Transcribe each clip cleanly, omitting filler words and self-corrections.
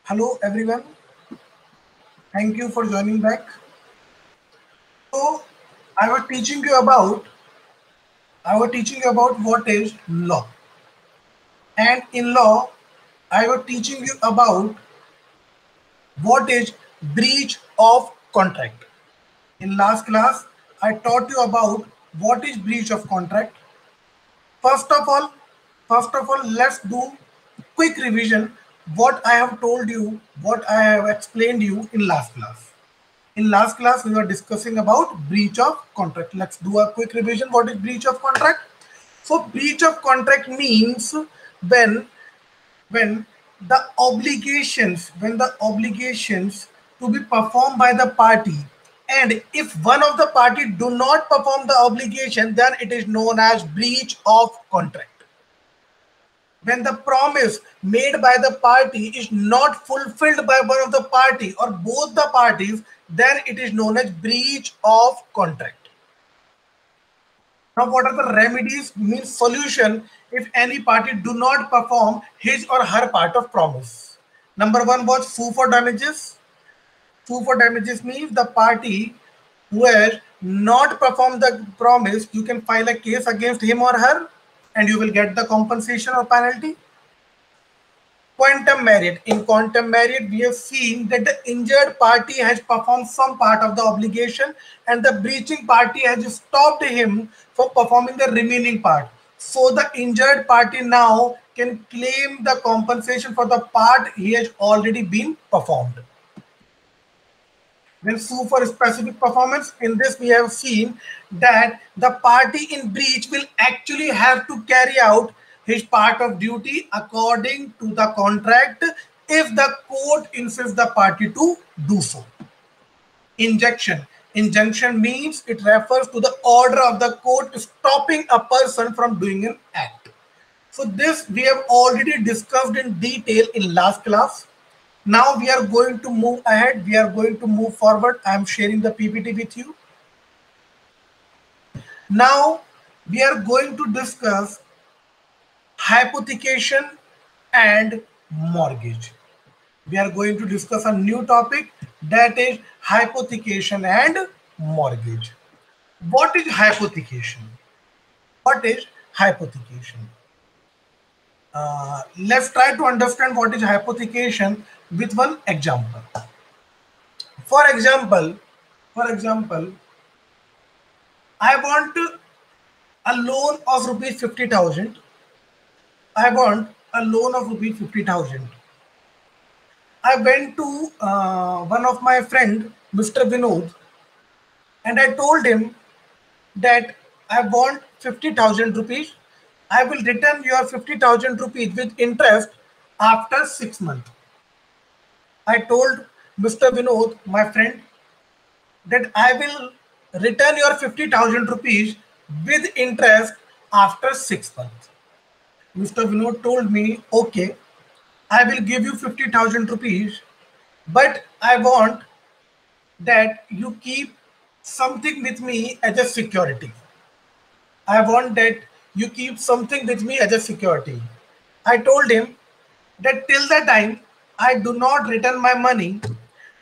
Hello everyone, thank you for joining back. So I was teaching you about what is law. And in law, I was teaching you about what is breach of contract. In last class, I taught you about what is breach of contract. First of all, let's do quick revision what I have told you, what I have explained you in last class. In last class, we were discussing about breach of contract. Let's do a quick revision. What is breach of contract? So breach of contract means when when the obligations to be performed by the party, and if one of the party do not perform the obligation, then it is known as breach of contract. When the promise made by the party is not fulfilled by one of the party or both the parties, then it is known as breach of contract. Now, what are the remedies? Means solution if any party do not perform his or her part of promise. Number one was sue for damages. Sue for damages means the party who has not performed the promise, you can file a case against him or her and you will get the compensation or penalty. Quantum merit. In quantum merit, we have seen that the injured party has performed some part of the obligation and the breaching party has stopped him from performing the remaining part. So the injured party now can claim the compensation for the part he has already been performed. Then sue for specific performance. In this, we have seen that the party in breach will actually have to carry out his part of duty according to the contract if the court insists the party to do so. Injunction. Injunction means it refers to the order of the court stopping a person from doing an act. So this we have already discussed in detail in last class. Now we are going to move ahead. We are going to move forward. I am sharing the PPT with you. Now we are going to discuss hypothecation and mortgage. We are going to discuss a new topic, that is hypothecation and mortgage. What is hypothecation? What is hypothecation? Let's try to understand what is hypothecation with one example. For example, I want a loan of rupees 50,000. I want a loan of rupees 50,000. I went to one of my friend, Mr. Vinod, and I told him that I want 50,000 rupees. I will return your 50,000 rupees with interest after 6 months. I told Mr. Vinod, my friend, that I will return your 50,000 rupees with interest after 6 months. Mr. Vinod told me, okay, I will give you 50,000 rupees, but I want that you keep something with me as a security. I want that you keep something with me as a security. I told him that till the time I do not return my money,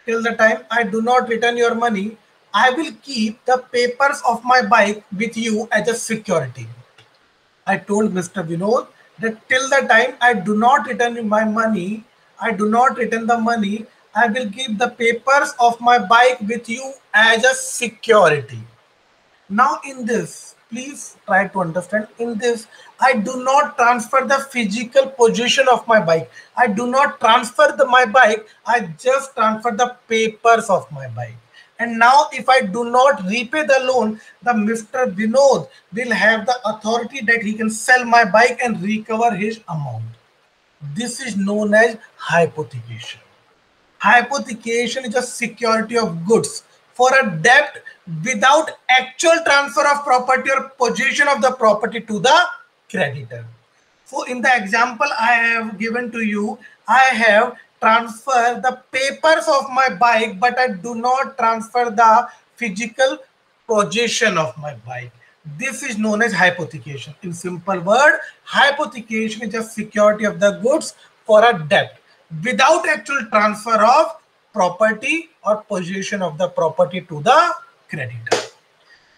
till the time I do not return your money, I will keep the papers of my bike with you as a security. I told Mr. Vinod that till the time I do not return my money, I do not return the money, I will keep the papers of my bike with you as a security. Now in this, please try to understand, in this, I do not transfer the physical position of my bike. I do not transfer my bike, I just transfer the papers of my bike. And now if I do not repay the loan, the Mr. Vinod will have the authority that he can sell my bike and recover his amount. This is known as hypothecation. Hypothecation is a security of goods for a debt without actual transfer of property or possession of the property to the creditor. So in the example I have given to you, I have transferred the papers of my bike, but I do not transfer the physical possession of my bike. This is known as hypothecation. In simple word, hypothecation is a security of the goods for a debt. without actual transfer of property or possession of the property to the creditor.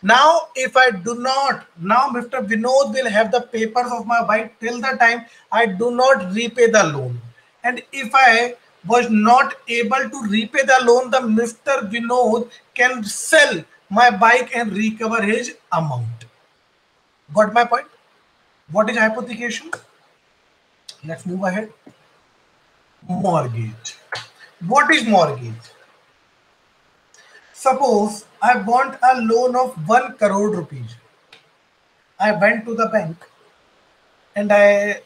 Now, if I do not, now Mr. Vinod will have the papers of my bike till the time I do not repay the loan. And if I was not able to repay the loan, the Mr. Vinod can sell my bike and recover his amount. Got my point? What is hypothecation? Let's move ahead. Mortgage. What is mortgage? Suppose I want a loan of 1 crore rupees. I went to the bank and I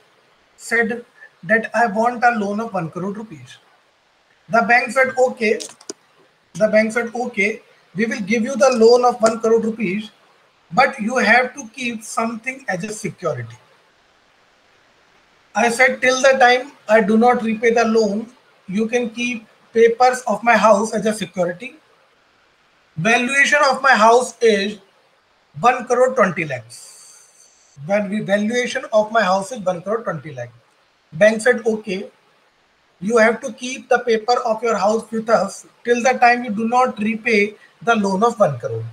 said that I want a loan of 1 crore rupees. The bank said, okay. The bank said, okay, we will give you the loan of 1 crore rupees, but you have to keep something as a security. I said, till the time I do not repay the loan, you can keep papers of my house as a security. Valuation of my house is 1 crore 20 lakhs. When the valuation of my house is 1 crore 20 lakh. Bank said, okay, you have to keep the paper of your house with us till the time you do not repay the loan of 1 crore.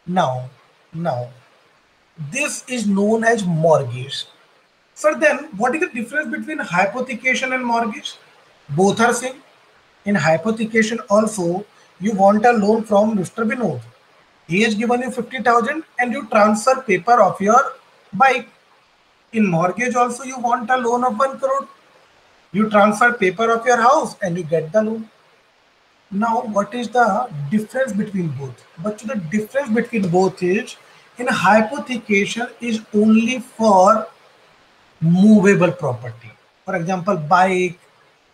Now, this is known as mortgage. So then, what is the difference between hypothecation and mortgage? Both are same. In hypothecation also, you want a loan from Mr. Vinod. He has given you 50,000 and you transfer paper of your bike. In mortgage also, you want a loan of 1 crore. You transfer paper of your house and you get the loan. Now, what is the difference between both? But the difference between both is, in hypothecation is only for movable property. For example, bike,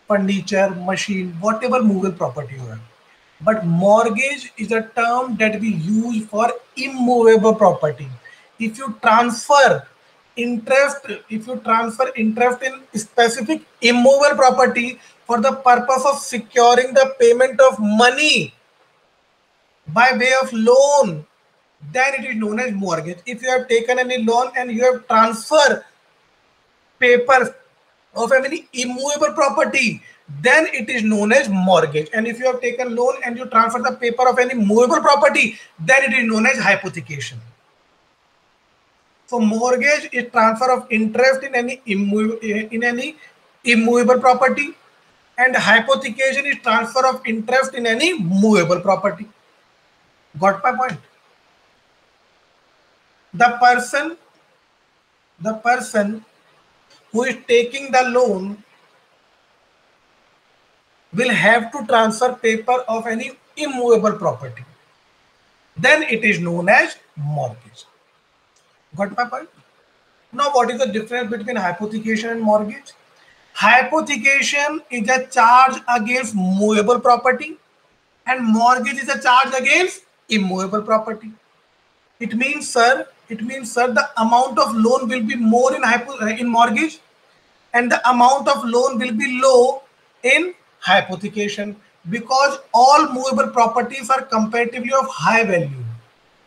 furniture, machine, whatever movable property you have. But mortgage is a term that we use for immovable property. If you transfer interest, in specific immovable property for the purpose of securing the payment of money by way of loan, then it is known as mortgage. If you have taken any loan and you have transferred papers of any immovable property, then it is known as mortgage. And if you have taken loan and you transfer the paper of any movable property, then it is known as hypothecation. So mortgage is transfer of interest in any immovable property, and hypothecation is transfer of interest in any movable property. Got my point? The person who is taking the loan will have to transfer paper of any immovable property. Then it is known as mortgage. Got my point? Now, what is the difference between hypothecation and mortgage? Hypothecation is a charge against movable property, and mortgage is a charge against immovable property. It means, sir, the amount of loan will be more in mortgage, and the amount of loan will be low in hypothecation, because all movable properties are comparatively of high value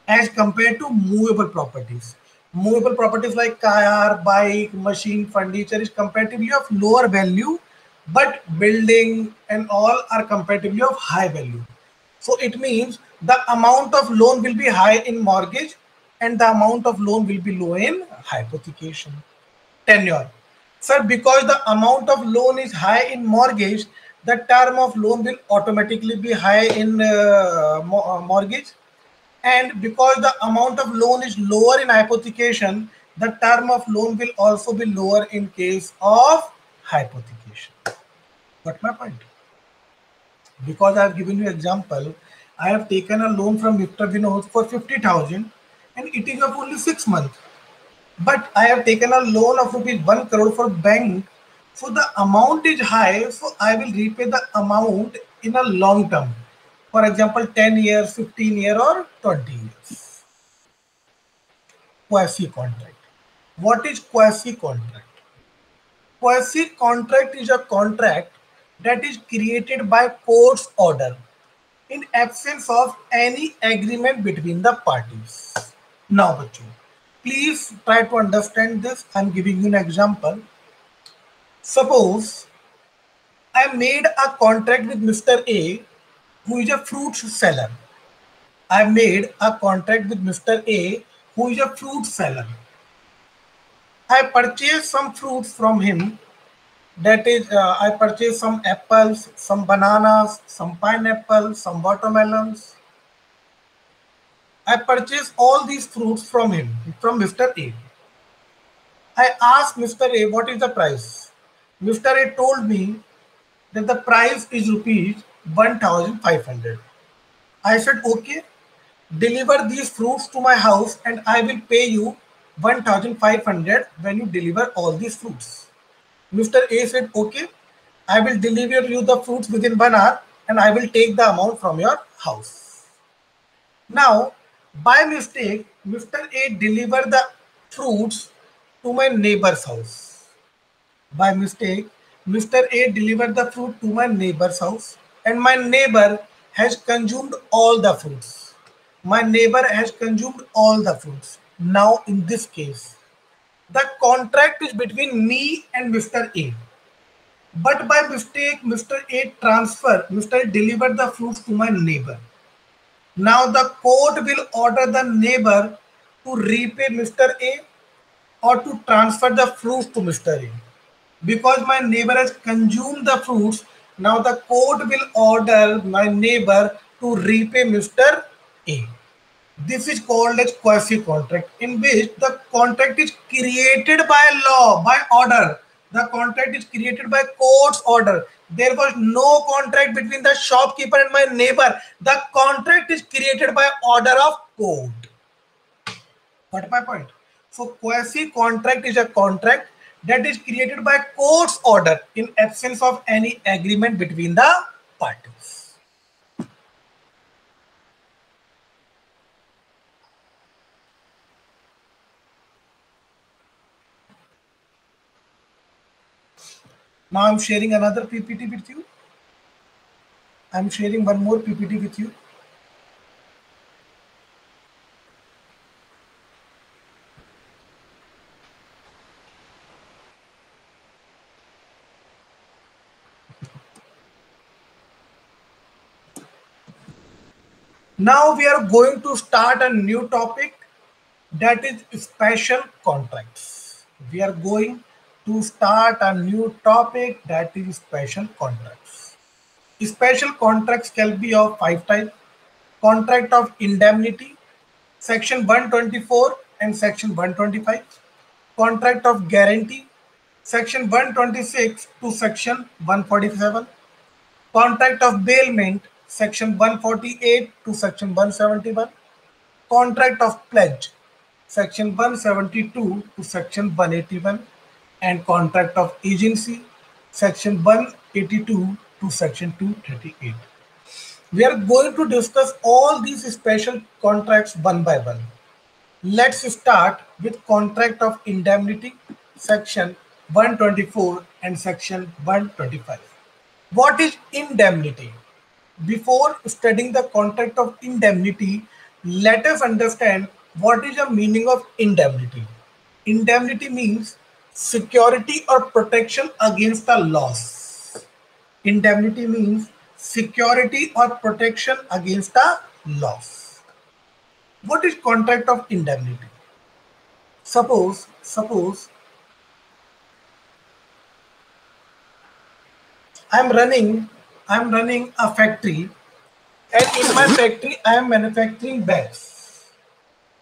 as compared to movable properties. Movable properties like car, bike, machine, furniture is comparatively of lower value, but building and all are comparatively of high value. So it means the amount of loan will be high in mortgage and the amount of loan will be low in hypothecation. Tenure. Sir, because the amount of loan is high in mortgage, the term of loan will automatically be high in mortgage. And because the amount of loan is lower in hypothecation, the term of loan will also be lower in case of hypothecation. Got my point? Because I have given you example, I have taken a loan from Mr. Vinod for 50,000 and it is of only 6 months. But I have taken a loan of rupees 1 crore for bank. So the amount is high. So I will repay the amount in a long term. For example, 10 years, 15 years or 20 years. Quasi-contract. What is quasi-contract? Quasi-contract is a contract that is created by court's order in absence of any agreement between the parties. Now, bachcho, please try to understand this. I'm giving you an example. Suppose I made a contract with Mr. A, who is a fruit seller. I made a contract with Mr. A, who is a fruit seller. I purchased some fruits from him. That is, I purchased some apples, some bananas, some pineapples, some watermelons. I purchased all these fruits from him, from Mr. A. I asked Mr. A, what is the price? Mr. A told me that the price is rupees 1500. I said, okay, deliver these fruits to my house and I will pay you 1500 when you deliver all these fruits. Mr. A said, okay, I will deliver you the fruits within 1 hour and I will take the amount from your house. Now, by mistake, Mr. A delivered the fruits to my neighbor's house. By mistake, Mr. A delivered the fruit to my neighbor's house and my neighbor has consumed all the fruits. My neighbor has consumed all the fruits. Now, in this case, the contract is between me and Mr. A. But by mistake, Mr. A delivered the fruits to my neighbor. Now the court will order the neighbor to repay Mr. A or to transfer the fruits to Mr. A. Because my neighbor has consumed the fruits, now the court will order my neighbor to repay Mr. A. This is called as quasi-contract, in which the contract is created by law, by order. The contract is created by court's order. There was no contract between the shopkeeper and my neighbor. The contract is created by order of court. Got my point? So quasi-contract is a contract that is created by court's order in absence of any agreement between the parties. Now I'm sharing another PPT with you. I'm sharing one more PPT with you. Now we are going to start a new topic, that is special contracts. We are going to start a new topic, that is special contracts. Special contracts can be of 5 types. Contract of indemnity, section 124 and section 125. Contract of guarantee, section 126 to section 147. Contract of bailment, section 148 to section 171. Contract of pledge, section 172 to section 181. And contract of agency, section 182 to section 238. We are going to discuss all these special contracts one by one. Let's start with contract of indemnity, section 124 and section 125. What is indemnity? Before studying the contract of indemnity, let us understand what is the meaning of indemnity. Indemnity means security or protection against a loss. Indemnity means security or protection against a loss. What is contract of indemnity? Suppose I'm running a factory, and in my factory I am manufacturing bags.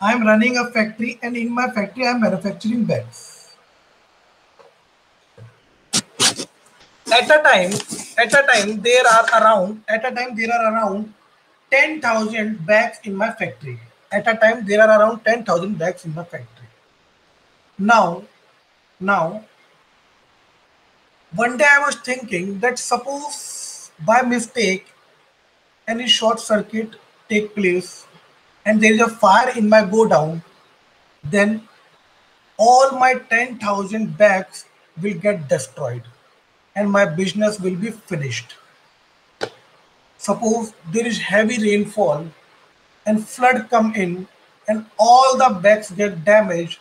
I am running a factory and in my factory I am manufacturing bags. At a time there are around 10,000 bags in my factory. At a time there are around 10,000 bags in my factory. Now, one day I was thinking that suppose by mistake any short circuit take place and there is a fire in my godown, then all my 10,000 bags will get destroyed and my business will be finished. Suppose there is heavy rainfall and flood come in and all the bags get damaged,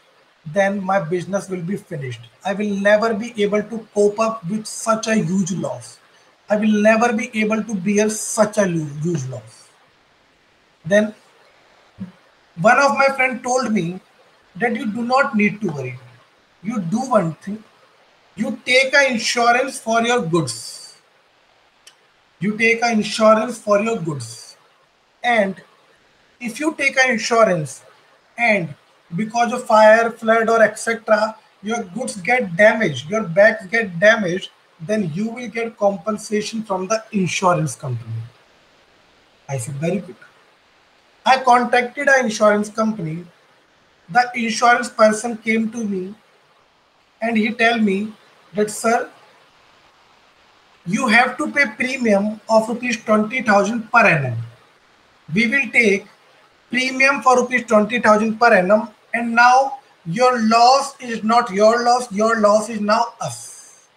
then my business will be finished. I will never be able to cope up with such a huge loss. I will never be able to bear such a huge loss. Then one of my friend told me that you do not need to worry. You do one thing. You take a insurance for your goods. You take a insurance for your goods. And if you take an insurance and because of fire, flood or etc., your goods get damaged, your bags get damaged, then you will get compensation from the insurance company. I said, very good. I contacted an insurance company. The insurance person came to me and he tell me that, sir, you have to pay premium of rupees 20,000 per annum. We will take premium for rupees 20,000 per annum, and now your loss is not your loss is now us.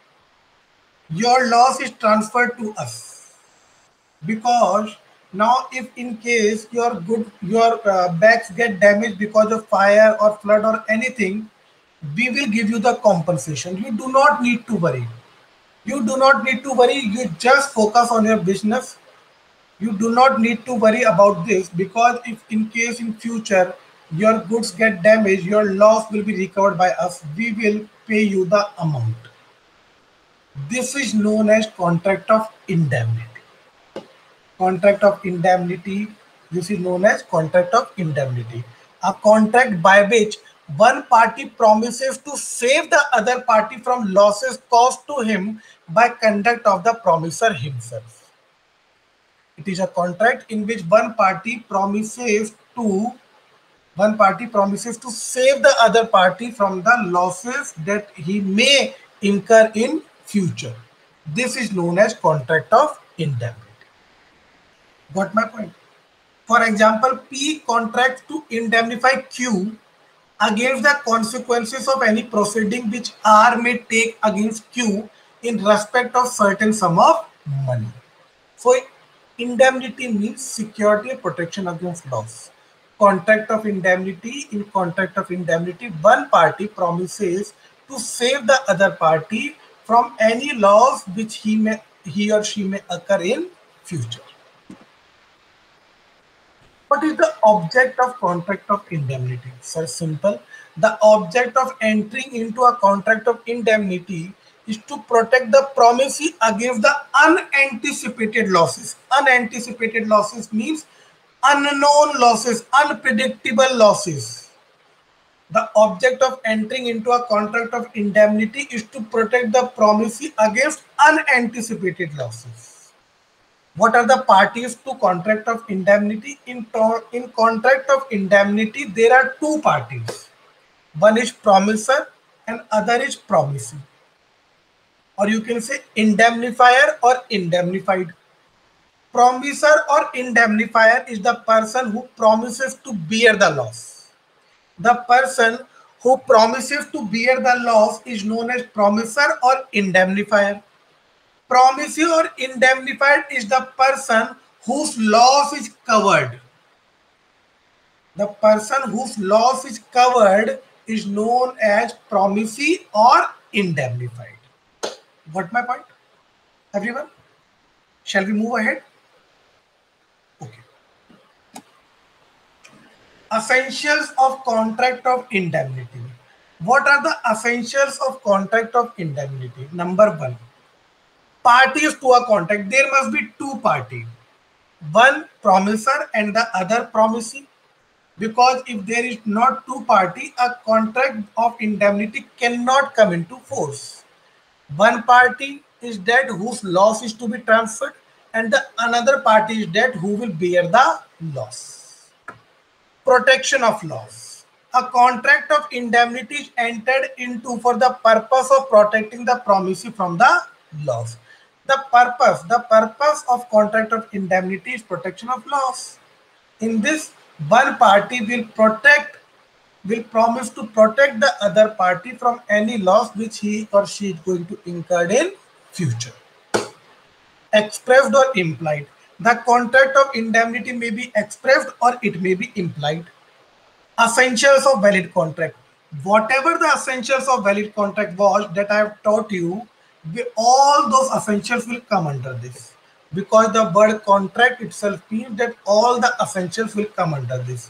Your loss is transferred to us, because now if in case your bags get damaged because of fire or flood or anything, we will give you the compensation. You do not need to worry. You do not need to worry. You just focus on your business. You do not need to worry about this, because if in case in future your goods get damaged, your loss will be recovered by us. We will pay you the amount. This is known as contract of indemnity. Contract of indemnity. This is known as contract of indemnity. A contract by which one party promises to save the other party from losses caused to him by conduct of the promiser himself. It is a contract in which one party promises to save the other party from the losses that he may incur in future. This is known as contract of indemnity. Got my point? For example, P contracts to indemnify Q against the consequences of any proceeding which R may take against Q in respect of certain sum of money. So indemnity means security or protection against loss. Contract of indemnity. In contract of indemnity, one party promises to save the other party from any loss which he or she may occur in future. What is the object of contract of indemnity? So simple. The object of entering into a contract of indemnity is to protect the promisee against the unanticipated losses. Unanticipated losses means unknown losses, unpredictable losses. The object of entering into a contract of indemnity is to protect the promisee against unanticipated losses. What are the parties to contract of indemnity? In contract of indemnity, there are two parties. One is promiser and other is promisee. Or you can say indemnifier or indemnified. Promiser or indemnifier is the person who promises to bear the loss. The person who promises to bear the loss is known as promiser or indemnifier. Promisee or indemnified is the person whose loss is covered. The person whose loss is covered is known as promisee or indemnified. Got my point, everyone? Shall we move ahead? Okay. Essentials of contract of indemnity. What are the essentials of contract of indemnity? Number one, parties to a contract. There must be two parties, one promiser and the other promisee, because if there is not two party, a contract of indemnity cannot come into force. One party is that whose loss is to be transferred, and the another party is that who will bear the loss. Protection of loss. A contract of indemnity is entered into for the purpose of protecting the promisee from the loss. The purpose of contract of indemnity is protection of loss. In this, one party will promise to protect the other party from any loss which he or she is going to incur in future. Expressed or implied. The contract of indemnity may be expressed or it may be implied. Essentials of valid contract. Whatever the essentials of valid contract was that I have taught you, all those essentials will come under this, because the word contract itself means that all the essentials will come under this.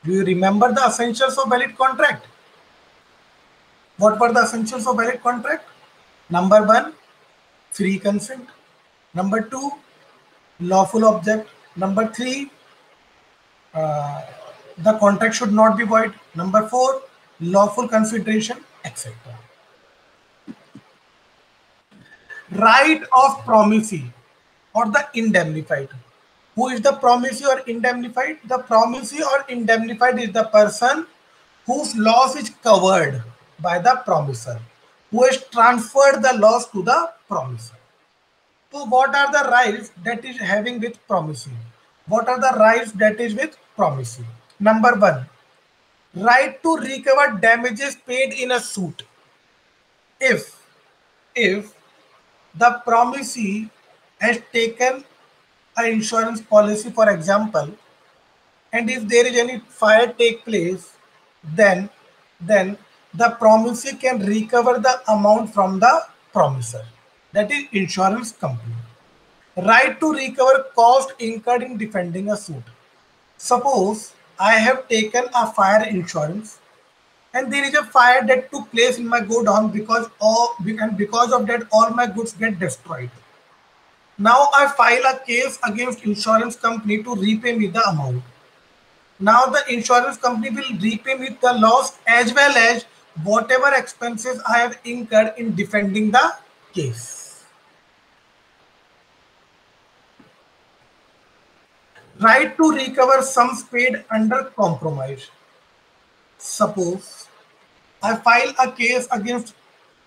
Do you remember the essentials of valid contract? What were the essentials of valid contract? Number one, free consent. Number two, lawful object. Number three, the contract should not be void. Number four, lawful consideration, etc. Right of promisee or the indemnified. Who is the promisee or indemnified? The promisee or indemnified is the person whose loss is covered by the promisor, who has transferred the loss to the promisor. So what are the rights that is having with promisee? What are the rights that is with promisee? Number one, right to recover damages paid in a suit. If the promisee has taken an insurance policy, for example, and if there is any fire take place, then the promisee can recover the amount from the promisor, that is insurance company. Right to recover cost incurred in defending a suit. Suppose I have taken a fire insurance and there is a fire that took place in my godown, because of that all my goods get destroyed. Now I file a case against insurance company to repay me the amount. Now the insurance company will repay me the loss as well as whatever expenses I have incurred in defending the case. Right to recover sums paid under compromise. Suppose I file a case against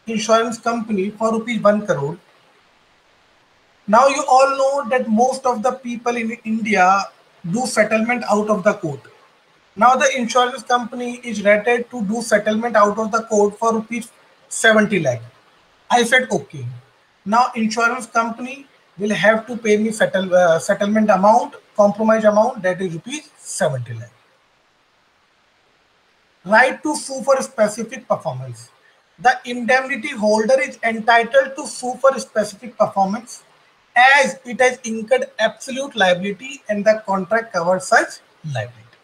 insurance company for ₹1 crore. Now you all know that most of the people in India do settlement out of the court. Now the insurance company is rated to do settlement out of the court for ₹70 lakh. I said okay. Now insurance company will have to pay me settlement amount, compromise amount, that is ₹70 lakh. Right to sue for specific performance. The indemnity holder is entitled to sue for specific performance as it has incurred absolute liability and the contract covers such liability.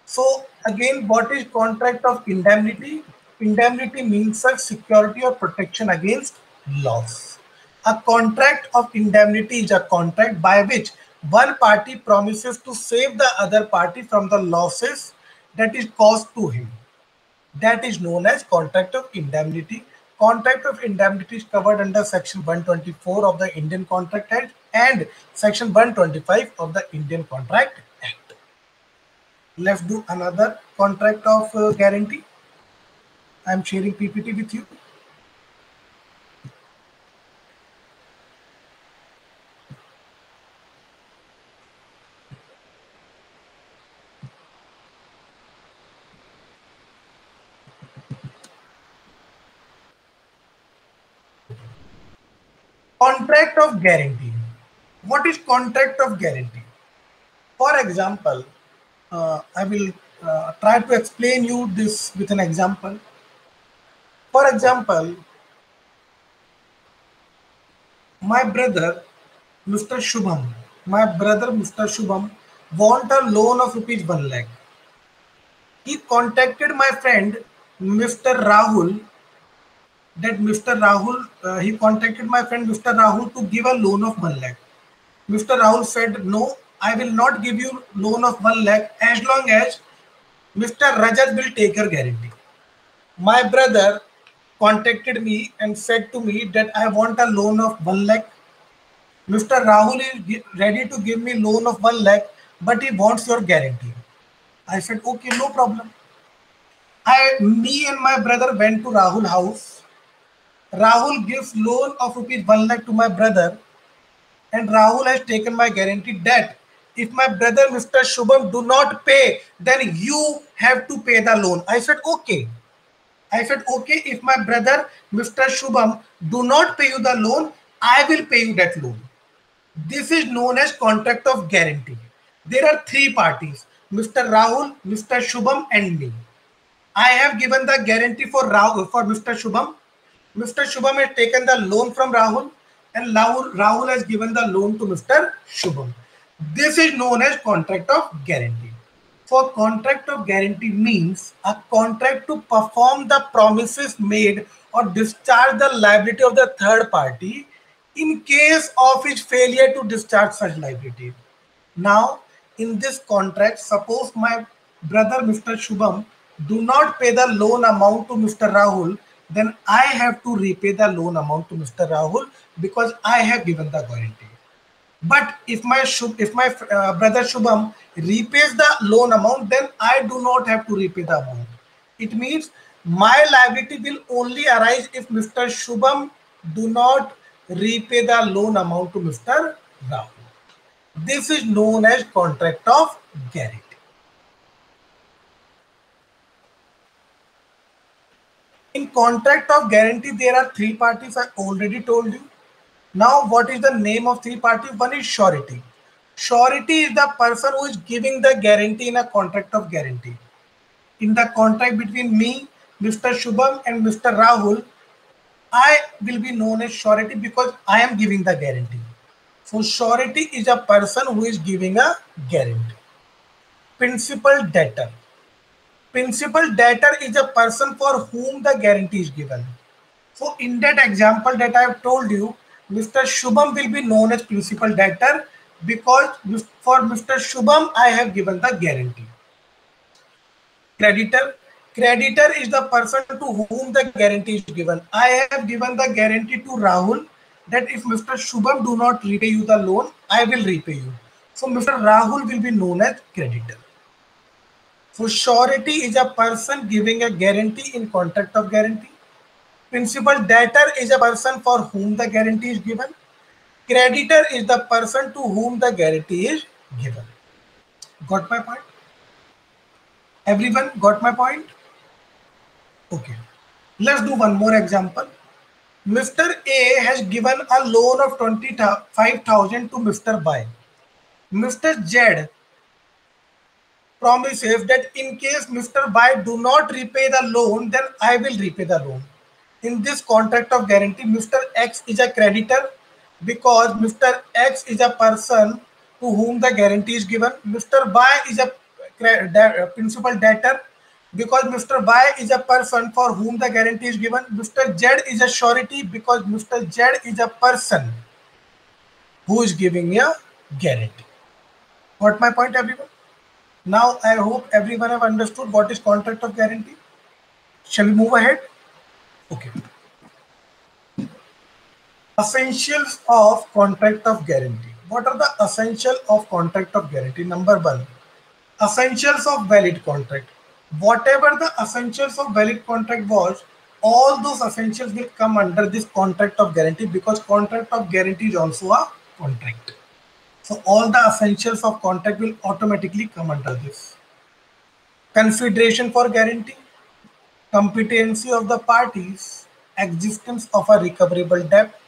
So again, what is contract of indemnity? Indemnity means such security or protection against loss. A contract of indemnity is a contract by which one party promises to save the other party from the losses that is caused to him. That is known as contract of indemnity. Contract of indemnity is covered under Section 124 of the Indian Contract Act and Section 125 of the Indian Contract Act. Let's do another contract of guarantee. I am sharing PPT with you. Contract of guarantee. What is contract of guarantee? For example, I will try to explain you this with an example. For example, my brother, Mr. Shubham, want a loan of ₹1 lakh. He contacted my friend, Mr. Rahul, he contacted my friend, Mr. Rahul, to give a loan of 1 lakh. Mr. Rahul said, no, I will not give you loan of 1 lakh as long as Mr. Rajat will take your guarantee. My brother contacted me and said to me that I want a loan of 1 lakh. Mr. Rahul is ready to give me loan of 1 lakh, but he wants your guarantee. I said, okay, no problem. Me and my brother went to Rahul's house. Rahul gives loan of ₹1 lakh to my brother, and Rahul has taken my guarantee that if my brother Mr. Shubham do not pay, then you have to pay the loan. I said okay. If my brother Mr. Shubham do not pay you the loan, I will pay you that loan. This is known as contract of guarantee. There are three parties, Mr. Rahul, Mr. Shubham and me. I have given the guarantee for Mr. Shubham. Mr. Shubham has taken the loan from Rahul, and Rahul has given the loan to Mr. Shubham. This is known as contract of guarantee. For contract of guarantee means a contract to perform the promises made or discharge the liability of the third party in case of its failure to discharge such liability. Now, in this contract, suppose my brother Mr. Shubham do not pay the loan amount to Mr. Rahul, then I have to repay the loan amount to Mr. Rahul because I have given the guarantee. But if my brother Shubham repays the loan amount, then I do not have to repay the amount. It means my liability will only arise if Mr. Shubham do not repay the loan amount to Mr. Rahul. This is known as contract of guarantee. In contract of guarantee, there are three parties. I already told you. Now, what is the name of three parties? One is surety. Surety is the person who is giving the guarantee in a contract of guarantee. In the contract between me, Mr. Shubham and Mr. Rahul, I will be known as surety because I am giving the guarantee. So surety is a person who is giving a guarantee. Principal debtor. Principal debtor is a person for whom the guarantee is given. So in that example that I have told you, Mr. Shubham will be known as principal debtor because for Mr. Shubham I have given the guarantee. Creditor. Creditor is the person to whom the guarantee is given. I have given the guarantee to Rahul that if Mr. Shubham do not repay you the loan, I will repay you. So Mr. Rahul will be known as creditor. So surety is a person giving a guarantee in contract of guarantee. Principal debtor is a person for whom the guarantee is given. Creditor is the person to whom the guarantee is given. Got my point? Everyone got my point? Okay. Let's do one more example. Mr. A has given a loan of 25,000 to Mr. Y. Mr. Z promises that in case Mr. Y do not repay the loan, then I will repay the loan. In this contract of guarantee, Mr. X is a creditor because Mr. X is a person to whom the guarantee is given. Mr. Y is a principal debtor because Mr. Y is a person for whom the guarantee is given. Mr. Z is a surety because Mr. Z is a person who is giving a guarantee. Got my point, everyone? Now, I hope everyone have understood what is contract of guarantee. Shall we move ahead? Okay. Essentials of contract of guarantee. What are the essentials of contract of guarantee? Number one, essentials of valid contract. Whatever the essentials of valid contract was, all those essentials will come under this contract of guarantee because contract of guarantee is also a contract. So all the essentials of contract will automatically come under this. Consideration for guarantee, competency of the parties, existence of a recoverable debt,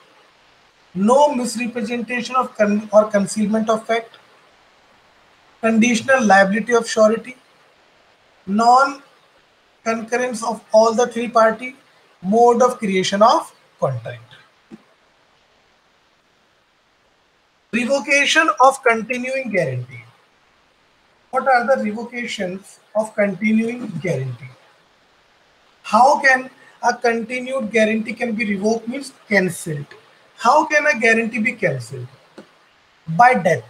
no misrepresentation of or concealment of fact, conditional liability of surety, non-concurrence of all the three parties, mode of creation of contract. Revocation of continuing guarantee. What are the revocations of continuing guarantee? How can a continued guarantee can be revoked? Means cancelled. How can a guarantee be cancelled? By death.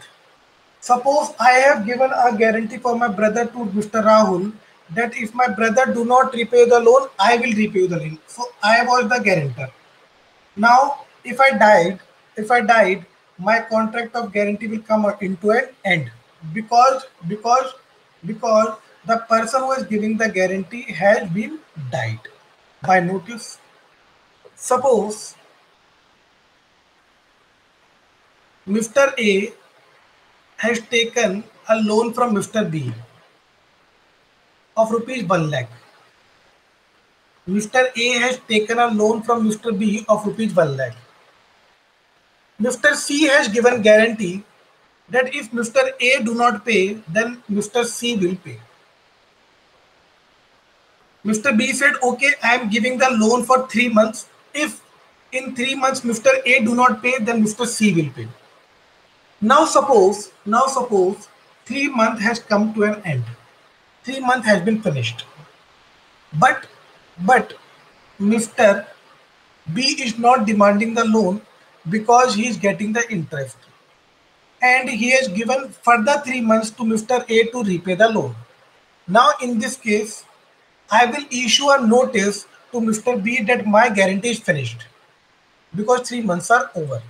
Suppose I have given a guarantee for my brother to Mr. Rahul that if my brother do not repay the loan, I will repay the loan. So I was the guarantor. Now, if I died, my contract of guarantee will come into an end because the person who is giving the guarantee has been died by notice. Suppose Mr. A has taken a loan from Mr. B of rupees 1 lakh. Mr. A has taken a loan from Mr. B of rupees 1 lakh. Mr. C has given guarantee that if Mr. A do not pay, then Mr. C will pay. Mr. B said, okay, I am giving the loan for 3 months. If in 3 months Mr. A do not pay, then Mr. C will pay. Now suppose 3 months has come to an end. 3 months has been finished. But Mr. B is not demanding the loan because he is getting the interest. And he has given further 3 months to Mr. A to repay the loan. Now in this case, I will issue a notice to Mr. B that my guarantee is finished because 3 months are over.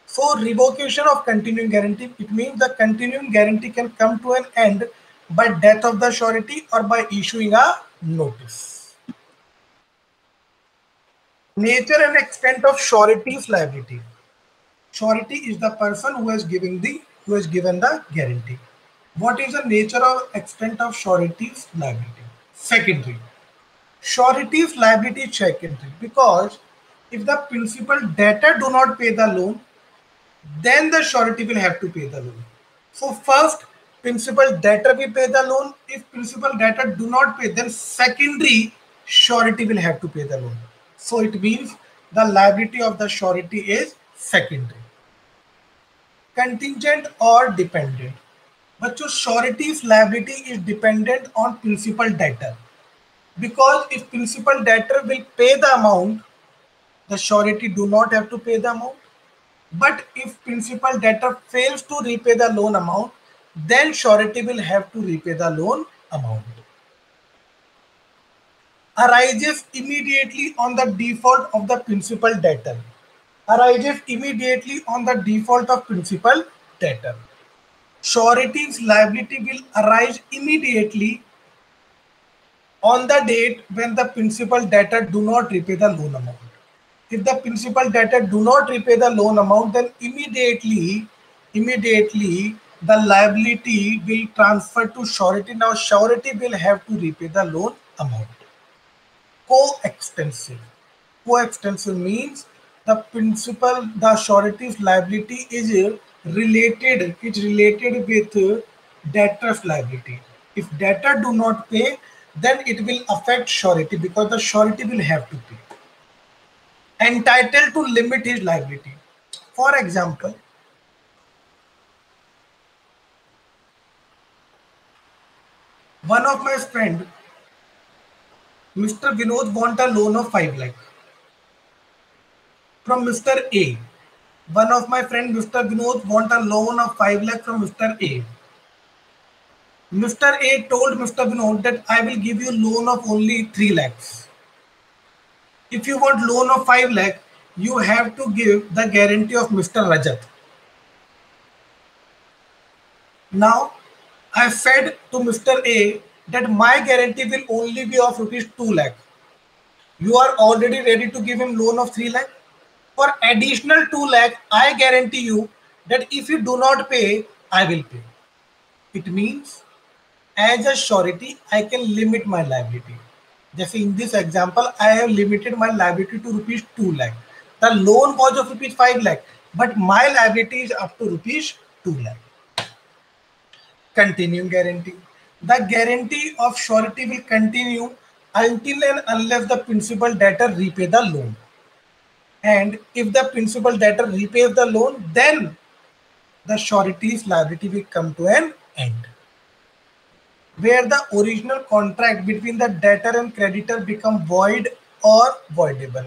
So revocation of continuing guarantee, it means the continuing guarantee can come to an end by death of the surety or by issuing a notice. Nature and extent of surety's liability. Surety is the person who has given the guarantee. What is the nature or extent of surety's liability? Secondary. Surety's liability is secondary because if the principal debtor do not pay the loan, then the surety will have to pay the loan. So first, principal debtor will pay the loan. If principal debtor do not pay, then secondary surety will have to pay the loan. So it means the liability of the surety is secondary. Contingent or dependent. But your surety's liability is dependent on principal debtor. Because if principal debtor will pay the amount, the surety do not have to pay the amount. But if principal debtor fails to repay the loan amount, then surety will have to repay the loan amount. Arises immediately on the default of the principal debtor. Arises immediately on the default of principal debtor. Surety's liability will arise immediately on the date when the principal debtor do not repay the loan amount. If the principal debtor do not repay the loan amount, then immediately the liability will transfer to surety. Now surety will have to repay the loan amount. Coextensive. Coextensive means the surety's liability is related with debtor's liability. If debtor do not pay, then it will affect surety because the surety will have to pay. Entitled to limit his liability. For example, one of my friend, Mr. Vinod, want a loan of 5 lakh from Mr. A. One of my friend, Mr. Vinod, want a loan of 5 lakh from Mr. A. Mr. A told Mr. Vinod that I will give you loan of only 3 lakhs. If you want loan of 5 lakh, you have to give the guarantee of Mr. Rajat. Now, I said to Mr. A that my guarantee will only be of rupees 2 lakh. You are already ready to give him loan of 3 lakh. For additional 2 lakh, I guarantee you that if you do not pay, I will pay. It means as a surety, I can limit my liability. Just in this example, I have limited my liability to rupees 2 lakh. The loan was of rupees 5 lakh, but my liability is up to rupees 2 lakh. Continuing guarantee. The guarantee of surety will continue until and unless the principal debtor repay the loan. And if the principal debtor repays the loan, then the surety's liability will come to an end. Where the original contract between the debtor and creditor become void or voidable.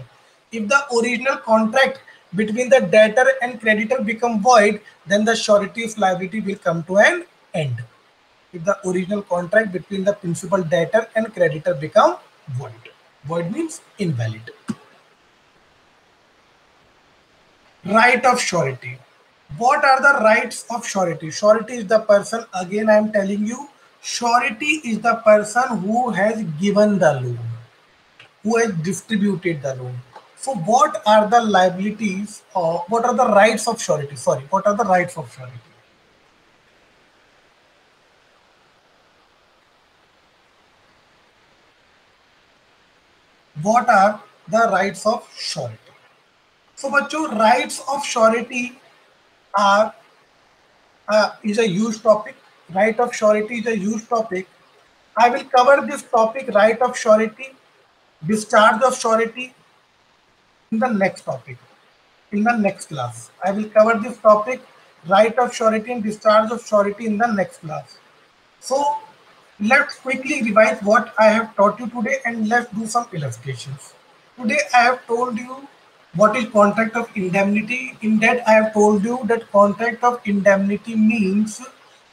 If the original contract between the debtor and creditor become void, then the surety's liability will come to an end. If the original contract between the principal debtor and creditor become void. Void means invalid. Right of surety. What are the rights of surety? Surety is the person, again I am telling you, surety is the person who has given the loan, who has distributed the loan. So what are the liabilities or what are the rights of surety? Sorry, what are the rights of surety? What are the rights of surety? So bachcho, rights of surety are is a huge topic. Right of surety is a huge topic. I will cover this topic: right of surety, discharge of surety, in the next topic. In the next class, I will cover this topic, right of surety and discharge of surety, in the next class. So let's quickly revise what I have taught you today and let's do some illustrations. Today I have told you what is contract of indemnity. In that I have told you that contract of indemnity means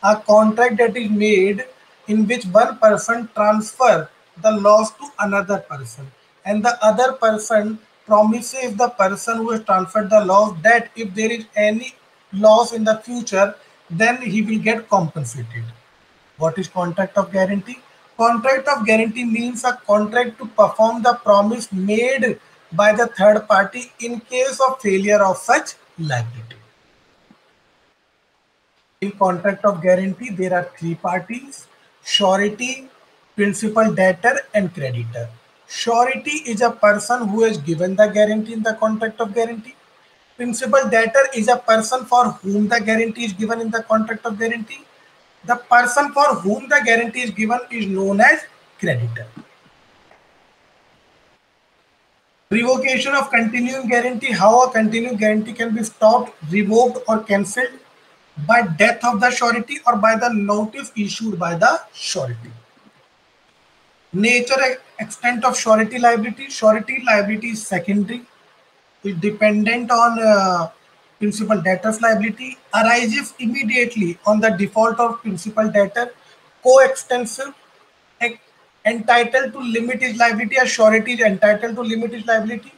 a contract that is made in which one person transfer the loss to another person and the other person promises the person who has transferred the loss that if there is any loss in the future, then he will get compensated. What is contract of guarantee? Contract of guarantee means a contract to perform the promise made by the third party in case of failure of such liability. In contract of guarantee, there are three parties: surety, principal debtor, and creditor. Surety is a person who has given the guarantee in the contract of guarantee. Principal debtor is a person for whom the guarantee is given in the contract of guarantee. The person for whom the guarantee is given is known as creditor. Revocation of continuing guarantee. How a continuing guarantee can be stopped, revoked, or cancelled? By death of the surety or by the notice issued by the surety. Nature and extent of surety liability. Surety liability is secondary. Is dependent on principal debtor's liability, arises immediately on the default of principal debtor, coextensive, entitled to limit his liability, as surety is entitled to limit his liability.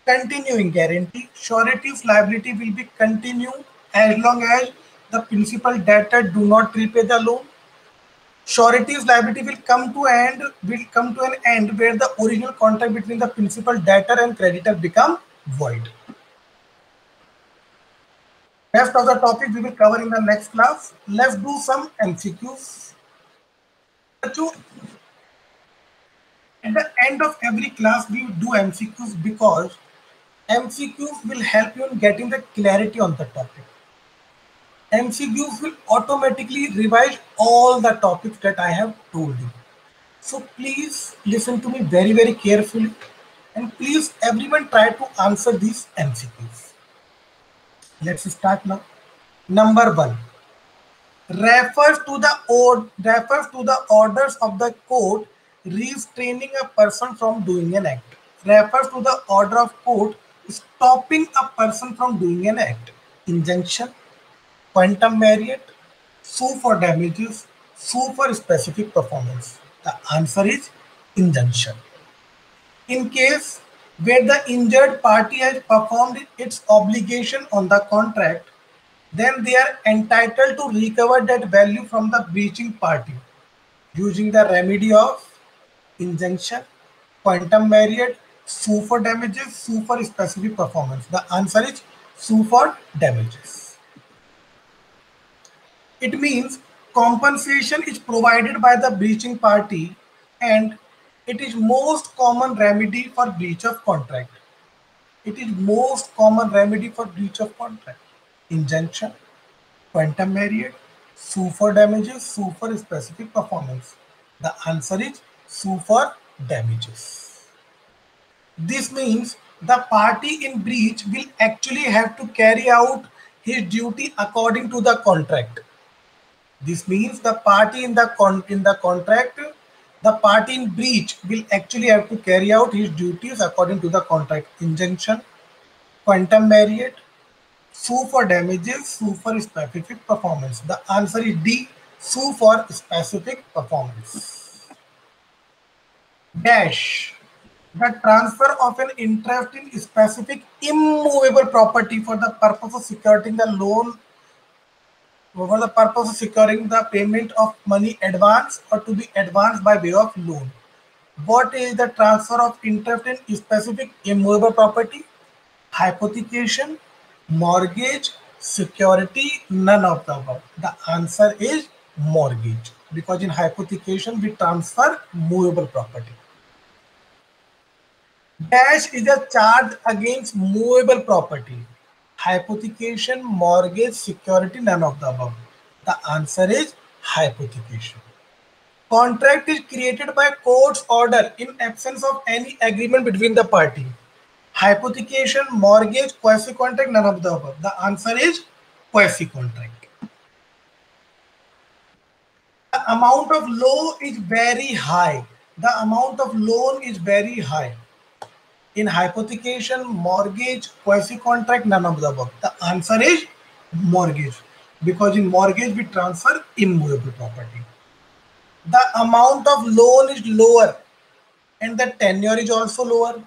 Continuing guarantee, surety's liability will be continued as long as the principal debtor do not repay the loan. Surety's liability will come to an end where the original contract between the principal debtor and creditor become void. Rest of the topic we will cover in the next class. Let's do some MCQs. At the end of every class, we do MCQs because MCQs will help you in getting the clarity on the topic. MCQs will automatically revise all the topics that I have told you. So please listen to me very, very carefully and please everyone try to answer these MCQs. Let's start now. Number 1 refers to the orders of the court restraining a person from doing an act. Refers to the order of court stopping a person from doing an act. Injunction, quantum merit, sue for damages, sue for specific performance. The answer is injunction. In case where the injured party has performed its obligation on the contract, then they are entitled to recover that value from the breaching party using the remedy of injunction, quantum merit, sue for damages, sue for specific performance. The answer is sue for damages. It means compensation is provided by the breaching party and it is most common remedy for breach of contract. It is most common remedy for breach of contract. Injunction, quantum merit, sue for damages, sue for specific performance. The answer is sue for damages. This means the party in breach will actually have to carry out his duty according to the contract. This means the party in the contract, the party in breach will actually have to carry out his duties according to the contract. Injunction, quantum merit, sue for damages, sue for specific performance. The answer is D, sue for specific performance. Dash, the transfer of an interest in specific immovable property for the purpose of securing the loan, for the purpose of securing the payment of money advance or to be advanced by way of loan. What is the transfer of interest in specific immovable property? Hypothecation, mortgage, security, none of the above. The answer is mortgage, because in hypothecation we transfer movable property. Dash is a charge against movable property. Hypothecation, mortgage, security, none of the above. The answer is hypothecation. Contract is created by court's order in absence of any agreement between the party. Hypothecation, mortgage, quasi-contract, none of the above. The answer is quasi-contract. The amount of loan is very high. The amount of loan is very high. In hypothecation, mortgage, quasi-contract, none of the above. The answer is mortgage, because in mortgage we transfer immovable property. The amount of loan is lower and the tenure is also lower.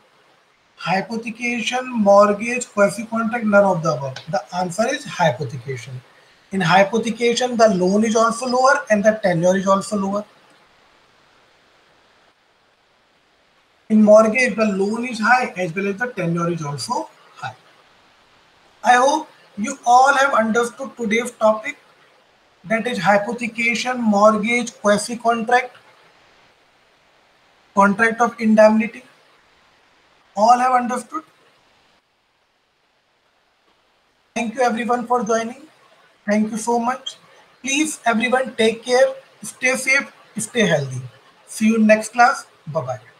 Hypothecation, mortgage, quasi-contract, none of the above. The answer is hypothecation. In hypothecation, the loan is also lower and the tenure is also lower. In mortgage, the loan is high as well as the tenure is also high. I hope you all have understood today's topic, that is hypothecation, mortgage, quasi-contract, contract of indemnity. All have understood? Thank you everyone for joining. Thank you so much. Please everyone take care, stay safe, stay healthy. See you next class. Bye-bye.